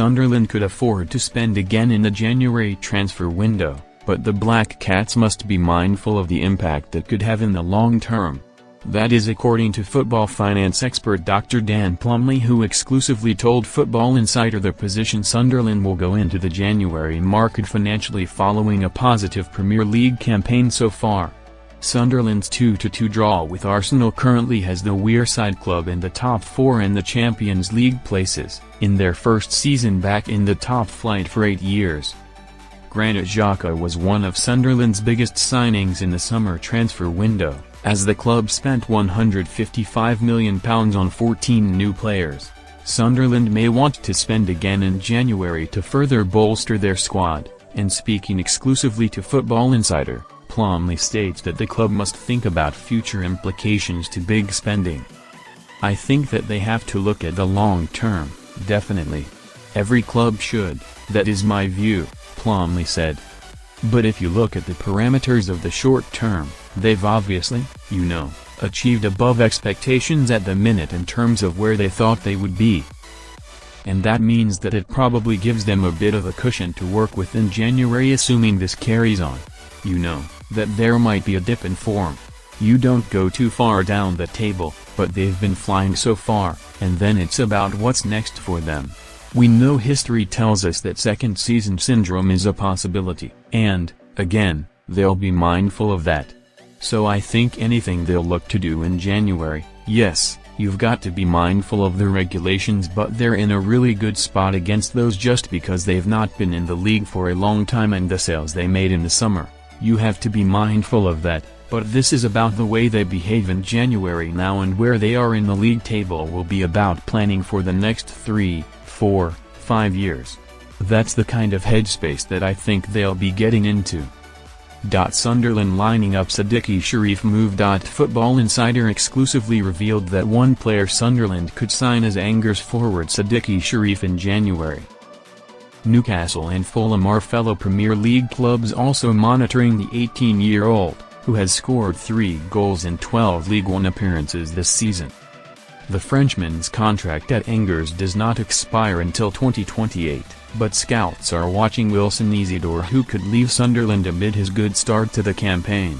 Sunderland could afford to spend again in the January transfer window, but the Black Cats must be mindful of the impact that could have in the long term. That is according to football finance expert Dr Dan Plumley, who exclusively told Football Insider the position Sunderland will go into the January market financially following a positive Premier League campaign so far. Sunderland's 2-2 draw with Arsenal currently has the Wearside club in the top 4 in the Champions League places, in their first season back in the top flight for 8 years. Granit Xhaka was one of Sunderland's biggest signings in the summer transfer window, as the club spent £155 million on 14 new players. Sunderland may want to spend again in January to further bolster their squad, and speaking exclusively to Football Insider, Plumley states that the club must think about future implications to big spending. "I think that they have to look at the long term, definitely. Every club should, that is my view," Plumley said. "But if you look at the parameters of the short term, they've obviously, achieved above expectations at the minute in terms of where they thought they would be. And that means that it probably gives them a bit of a cushion to work with in January, assuming this carries on. That there might be a dip in form. You don't go too far down the table, but they've been flying so far, and then it's about what's next for them. We know history tells us that second season syndrome is a possibility, and, again, they'll be mindful of that. So I think anything they'll look to do in January, yes, you've got to be mindful of the regulations, but they're in a really good spot against those just because they've not been in the league for a long time and the sales they made in the summer. You have to be mindful of that, but this is about the way they behave in January now, and where they are in the league table will be about planning for the next 3, 4, 5 years. That's the kind of headspace that I think they'll be getting into." Sunderland lining up Sadiq Sharif move. Football Insider exclusively revealed that one player Sunderland could sign as Angers forward Sadiq Sharif in January. Newcastle and Fulham are fellow Premier League clubs also monitoring the 18-year-old, who has scored 3 goals in 12 League One appearances this season. The Frenchman's contract at Angers does not expire until 2028, but scouts are watching Wilson Isidore, who could leave Sunderland amid his good start to the campaign.